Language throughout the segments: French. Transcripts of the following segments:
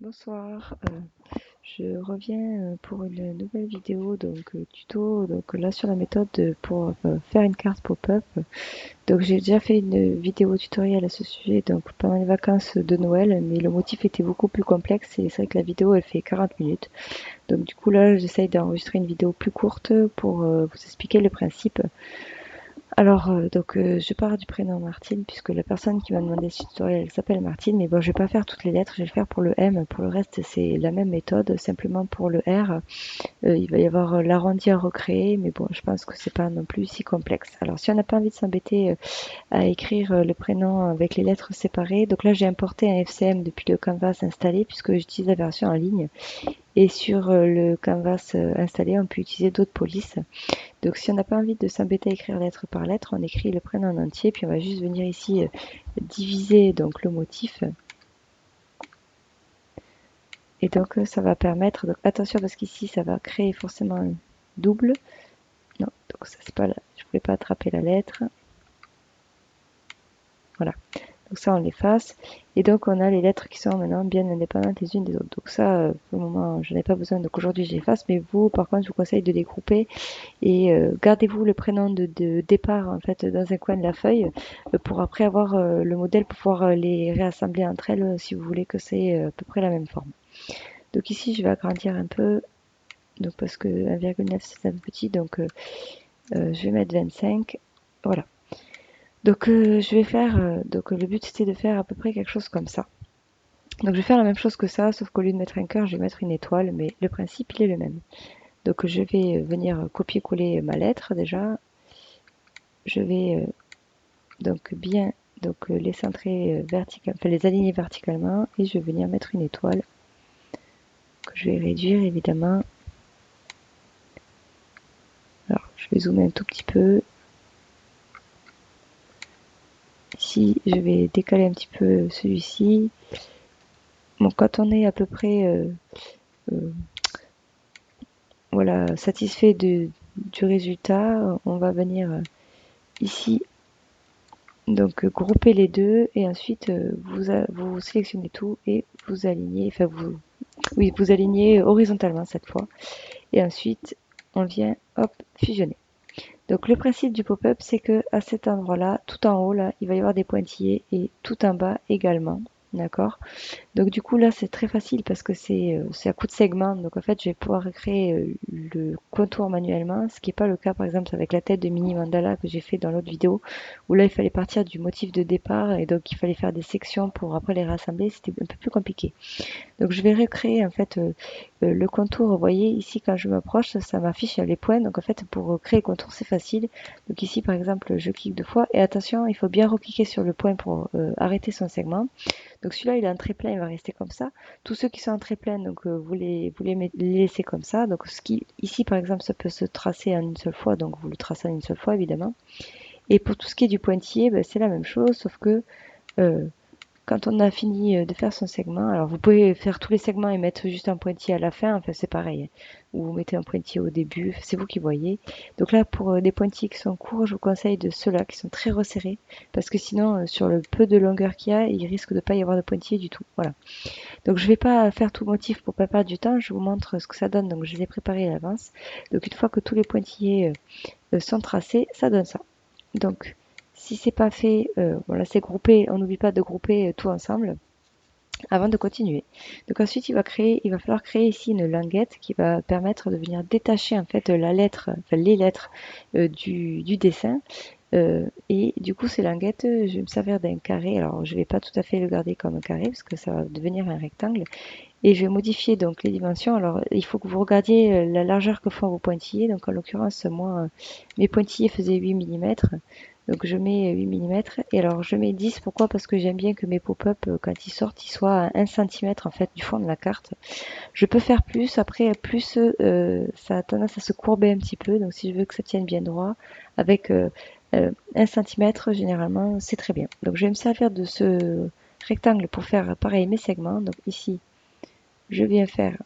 Bonsoir, je reviens pour une nouvelle vidéo tuto là sur la méthode pour faire une carte pop-up. Donc j'ai déjà fait une vidéo tutoriel à ce sujet donc pendant les vacances de Noël, mais le motif était beaucoup plus complexe et c'est vrai que la vidéo elle fait 40 minutes. Donc du coup là j'essaye d'enregistrer une vidéo plus courte pour vous expliquer le principe. Alors, je pars du prénom Martine, puisque la personne qui m'a demandé ce tutoriel, elle s'appelle Martine, mais bon, je vais pas faire toutes les lettres, je vais le faire pour le M. Pour le reste, c'est la même méthode, simplement pour le R, il va y avoir l'arrondi à recréer, mais bon, je pense que c'est pas non plus si complexe. Alors, si on n'a pas envie de s'embêter à écrire le prénom avec les lettres séparées, donc là, j'ai importé un FCM depuis le Canvas installé, puisque j'utilise la version en ligne. Et sur le Canvas installé, on peut utiliser d'autres polices. Donc si on n'a pas envie de s'embêter à écrire lettre par lettre, on écrit le prénom en entier, puis on va juste venir ici diviser donc le motif. Et donc ça va permettre, donc attention parce qu'ici ça va créer forcément un double. Non, donc ça c'est pas là, je ne pouvais pas attraper la lettre. Voilà. Donc ça on l'efface. Et donc on a les lettres qui sont maintenant bien indépendantes les unes des autres. Donc ça, pour le moment, je n'en ai pas besoin. Donc aujourd'hui j'efface, mais vous, par contre, je vous conseille de les grouper. Et gardez-vous le prénom de départ en fait dans un coin de la feuille pour après avoir le modèle pour pouvoir les réassembler entre elles si vous voulez que c'est à peu près la même forme. Donc ici je vais agrandir un peu donc parce que 1,9 c'est un peu petit donc je vais mettre 25. Voilà. Donc je vais faire donc le but c'était de faire à peu près quelque chose comme ça. Donc je vais faire la même chose que ça sauf qu'au lieu de mettre un cœur je vais mettre une étoile mais le principe il est le même. Donc je vais venir copier-coller ma lettre déjà. Je vais donc bien les centrer verticalement, enfin les aligner verticalement et je vais venir mettre une étoile que je vais réduire évidemment. Alors je vais zoomer un tout petit peu. Ici je vais décaler un petit peu celui-ci. Bon, quand on est à peu près euh, voilà, satisfait du résultat, on va venir ici donc grouper les deux et ensuite vous sélectionnez tout et vous alignez, enfin vous alignez horizontalement cette fois. Et ensuite, on vient, hop, fusionner. Donc le principe du pop-up, c'est que à cet endroit-là, tout en haut, là, il va y avoir des pointillés et tout en bas également. D'accord. Donc du coup là c'est très facile parce que c'est à coup de segment. Donc en fait je vais pouvoir créer le contour manuellement, ce qui n'est pas le cas par exemple avec la tête de mini mandala que j'ai fait dans l'autre vidéo où là il fallait partir du motif de départ et donc il fallait faire des sections pour après les rassembler. C'était un peu plus compliqué. Donc je vais recréer en fait le contour. Vous voyez ici quand je m'approche, ça m'affiche les points. Donc en fait pour créer le contour c'est facile. Donc ici par exemple je clique deux fois et attention il faut bien recliquer sur le point pour arrêter son segment. Donc celui-là il est en très plein, il va rester comme ça. Tous ceux qui sont en très plein donc les laissez comme ça. Donc ce qui ici par exemple ça peut se tracer en une seule fois donc vous le tracez en une seule fois évidemment. Et pour tout ce qui est du pointillé ben, c'est la même chose sauf que euh, quand on a fini de faire son segment, alors vous pouvez faire tous les segments et mettre juste un pointillé à la fin, enfin c'est pareil. Ou vous mettez un pointillé au début, c'est vous qui voyez. Donc là, pour des pointillés qui sont courts, je vous conseille de ceux-là qui sont très resserrés, parce que sinon, sur le peu de longueur qu'il y a, il risque de pas y avoir de pointillés du tout. Voilà. Donc je vais pas faire tout le motif pour pas perdre du temps, je vous montre ce que ça donne. Donc je les ai préparés à l'avance. Donc une fois que tous les pointillés sont tracés, ça donne ça. Donc si c'est pas fait, voilà, c'est groupé, on n'oublie pas de grouper tout ensemble avant de continuer. Donc ensuite, il va falloir créer ici une languette qui va permettre de venir détacher en fait la lettre, enfin les lettres du dessin. Et du coup, ces languettes, je vais me servir d'un carré. Alors, je vais pas tout à fait le garder comme un carré parce que ça va devenir un rectangle. Et je vais modifier donc les dimensions. Alors, il faut que vous regardiez la largeur que font vos pointillés. Donc, en l'occurrence, moi, mes pointillés faisaient 8 mm. Donc, je mets 8 mm. Et alors, je mets 10. Pourquoi? Parce que j'aime bien que mes pop-up, quand ils sortent, ils soient à 1 cm en fait du fond de la carte. Je peux faire plus. Après, plus, ça a tendance à se courber un petit peu. Donc, si je veux que ça tienne bien droit, avec 1 cm, généralement, c'est très bien. Donc, je vais me servir de ce rectangle pour faire pareil mes segments. Donc, ici, je viens faire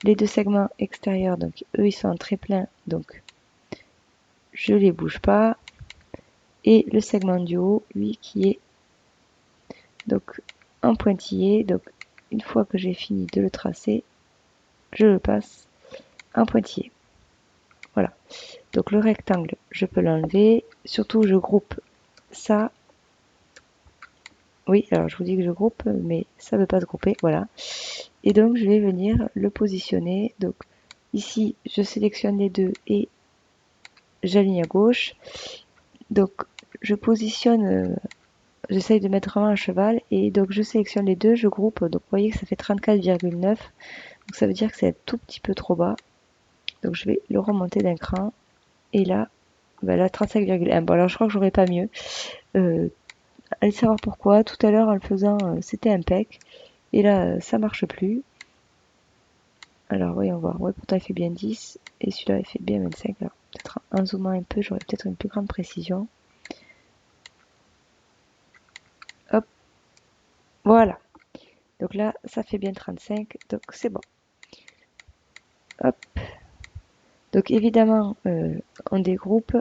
les deux segments extérieurs, donc eux ils sont en très plein, donc je les bouge pas. Et le segment du haut, lui qui est donc en pointillé, donc une fois que j'ai fini de le tracer, je le passe en pointillé. Voilà. Donc le rectangle, je peux l'enlever. Surtout, je groupe ça. Oui, alors je vous dis que je groupe, mais ça ne veut pas se grouper. Voilà. Et donc, je vais venir le positionner. Donc, ici, je sélectionne les deux et j'aligne à gauche. Donc, je positionne, j'essaye de mettre vraiment un cheval. Et donc, je sélectionne les deux, je groupe. Donc, vous voyez que ça fait 34,9. Donc, ça veut dire que c'est un tout petit peu trop bas. Donc, je vais le remonter d'un cran. Et là, bah là 35,1. Bon, alors je crois que j'aurais pas mieux. Allez savoir pourquoi. Tout à l'heure, en le faisant, c'était impec. Et là, ça marche plus. Alors, voyons voir. Ouais, pourtant, il fait bien 10. Et celui-là, il fait bien 25. Alors, peut-être en zoomant un peu, j'aurais peut-être une plus grande précision. Hop. Voilà. Donc là, ça fait bien 35. Donc, c'est bon. Hop. Donc, évidemment, on dégroupe.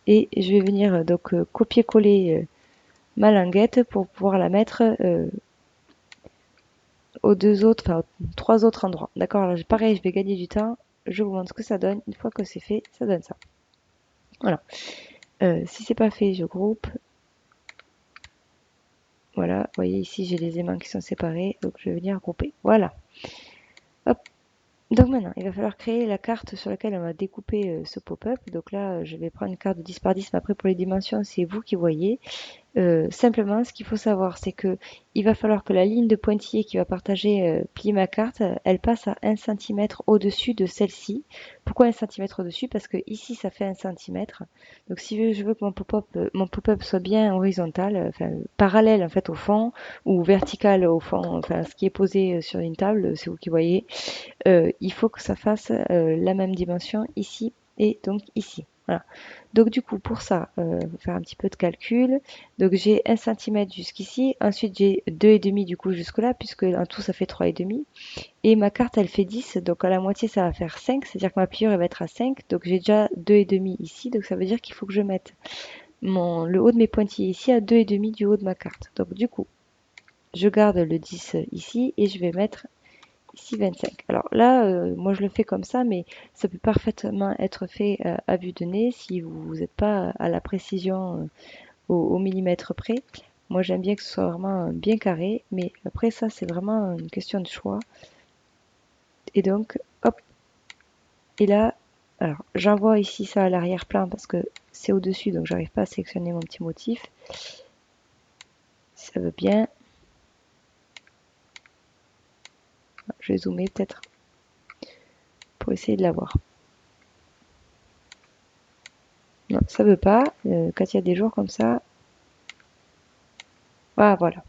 Et je vais venir donc copier-coller ma languette pour pouvoir la mettre aux deux autres, enfin aux trois autres endroits. D'accord, alors pareil, je vais gagner du temps. Je vous montre ce que ça donne. Une fois que c'est fait, ça donne ça. Voilà. Si c'est pas fait, je groupe. Voilà, vous voyez ici, j'ai les aimants qui sont séparés. Donc je vais venir grouper. Voilà. Hop. Donc maintenant, il va falloir créer la carte sur laquelle on va découper ce pop-up. Donc là, je vais prendre une carte de 10 par 10, mais après pour les dimensions, c'est vous qui voyez. Simplement, ce qu'il faut savoir, c'est que il va falloir que la ligne de pointillé qui va partager plier ma carte, elle passe à 1 cm au-dessus de celle-ci. Pourquoi 1 cm au-dessus? Parce que ici, ça fait 1 cm. Donc si je veux que mon pop-up soit bien horizontal, enfin parallèle en fait au fond, ou vertical au fond, enfin ce qui est posé sur une table, c'est vous qui voyez, il faut que ça fasse la même dimension ici et donc ici. Voilà. Donc du coup, pour ça, faut faire un petit peu de calcul. Donc j'ai 1 cm jusqu'ici, ensuite j'ai 2,5 du coup jusque là, puisque en tout ça fait 3,5. Et ma carte elle fait 10, donc à la moitié ça va faire 5, c'est-à-dire que ma pliure elle va être à 5, donc j'ai déjà 2,5 ici, donc ça veut dire qu'il faut que je mette le haut de mes pointillés ici à 2,5 du haut de ma carte. Donc du coup, je garde le 10 ici et je vais mettre ici 25. Alors là, moi je le fais comme ça, mais ça peut parfaitement être fait à vue de nez si vous n'êtes pas à la précision au millimètre près. Moi j'aime bien que ce soit vraiment bien carré, mais après ça c'est vraiment une question de choix. Et donc, hop, et là, alors j'envoie ici ça à l'arrière-plan parce que c'est au-dessus, donc j'arrive pas à sélectionner mon petit motif. Si ça veut bien. Je vais zoomer peut-être pour essayer de l'avoir. Non, ça veut pas. Quand il y a des jours comme ça. Ah, voilà.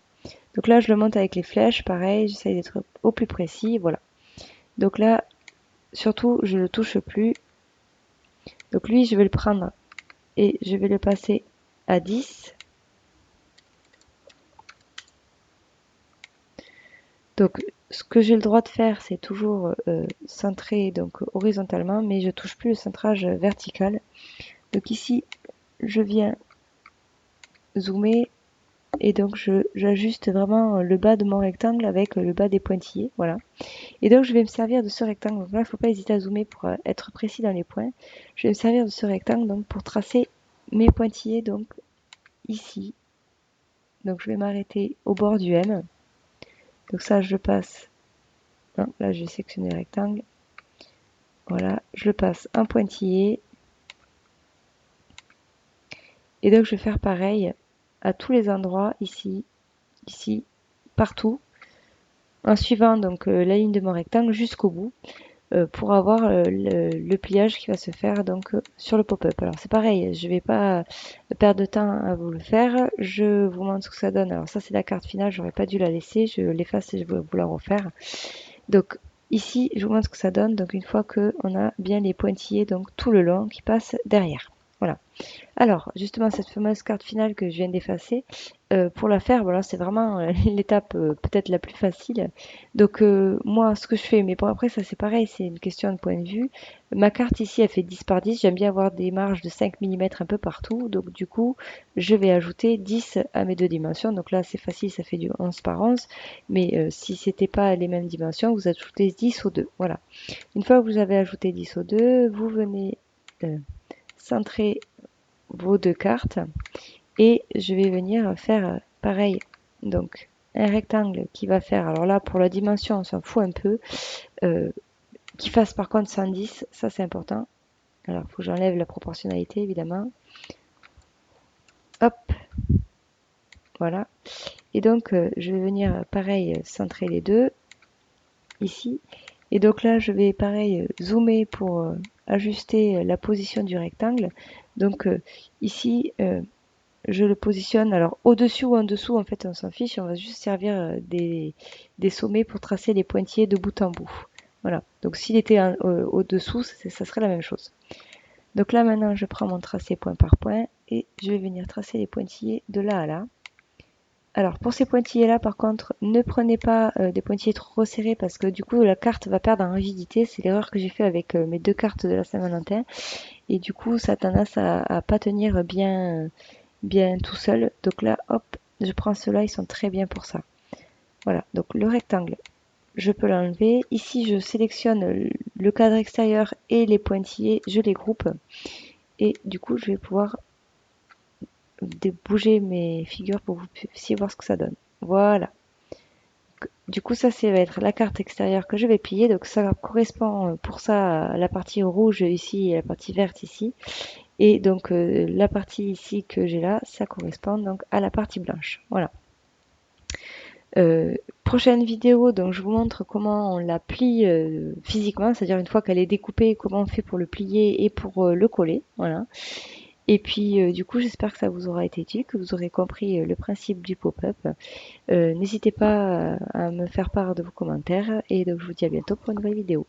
Donc là, je le monte avec les flèches, pareil, j'essaye d'être au plus précis, voilà. Donc là, surtout, je le touche plus. Donc lui, je vais le prendre et je vais le passer à 10. Donc, ce que j'ai le droit de faire, c'est toujours centrer donc horizontalement, mais je touche plus le centrage vertical. Donc ici, je viens zoomer et donc j'ajuste vraiment le bas de mon rectangle avec le bas des pointillés, voilà. Et donc je vais me servir de ce rectangle. Donc là, il ne faut pas hésiter à zoomer pour être précis dans les points. Je vais me servir de ce rectangle donc pour tracer mes pointillés donc ici. Donc je vais m'arrêter au bord du M. Donc ça, je le passe. Non, là, je vais sectionner le rectangle. Voilà, je le passe un pointillé. Et donc je vais faire pareil à tous les endroits ici, ici, partout, en suivant donc la ligne de mon rectangle jusqu'au bout. Pour avoir le pliage qui va se faire donc sur le pop-up. Alors c'est pareil, je vais pas perdre de temps à vous le faire. Je vous montre ce que ça donne. Alors ça c'est la carte finale, j'aurais pas dû la laisser, je l'efface et je vais vous la refaire. Donc ici, je vous montre ce que ça donne. Donc une fois que on a bien les pointillés donc tout le long qui passent derrière. Voilà. Alors, justement, cette fameuse carte finale que je viens d'effacer, pour la faire, voilà, c'est vraiment l'étape peut-être la plus facile. Donc, moi, ce que je fais, mais bon, après, ça c'est pareil, c'est une question de point de vue. Ma carte ici, elle fait 10 par 10. J'aime bien avoir des marges de 5 millimètres un peu partout. Donc, du coup, je vais ajouter 10 à mes deux dimensions. Donc là, c'est facile, ça fait du 11 par 11. Mais si c'était pas les mêmes dimensions, vous ajoutez 10 aux deux. Voilà. Une fois que vous avez ajouté 10 aux deux, vous venez centrer vos deux cartes et je vais venir faire pareil. Donc un rectangle qui va faire, alors là pour la dimension on s'en fout un peu, euh, qui fasse par contre 110, ça c'est important. Alors il faut que j'enlève la proportionnalité évidemment. Hop, voilà. Et donc je vais venir pareil centrer les deux ici. Et donc là je vais pareil zoomer pour ajuster la position du rectangle. Donc ici je le positionne, alors au-dessus ou en dessous, en fait, on s'en fiche, on va juste servir des sommets pour tracer les pointillés de bout en bout. Voilà, donc s'il était au-dessous, ça serait la même chose. Donc là, maintenant, je prends mon tracé point par point et je vais venir tracer les pointillés de là à là. Alors, pour ces pointillés-là, par contre, ne prenez pas des pointillés trop serrés parce que du coup, la carte va perdre en rigidité. C'est l'erreur que j'ai fait avec mes deux cartes de la Saint-Valentin. Et du coup, ça a tendance à pas tenir bien tout seul. Donc là, hop, je prends ceux-là, ils sont très bien pour ça. Voilà, donc le rectangle, je peux l'enlever. Ici, je sélectionne le cadre extérieur et les pointillés, je les groupe. Et du coup, je vais pouvoir bouger mes figures pour que vous puissiez voir ce que ça donne. Voilà. Du coup, ça, va être la carte extérieure que je vais plier. Donc ça correspond pour ça à la partie rouge ici et la partie verte ici. Et donc la partie ici que j'ai là, ça correspond donc à la partie blanche. Voilà. Prochaine vidéo, donc je vous montre comment on la plie physiquement, c'est-à-dire une fois qu'elle est découpée, comment on fait pour le plier et pour le coller. Voilà. Et puis du coup, j'espère que ça vous aura été utile, que vous aurez compris le principe du pop-up. N'hésitez pas à me faire part de vos commentaires et donc je vous dis à bientôt pour une nouvelle vidéo.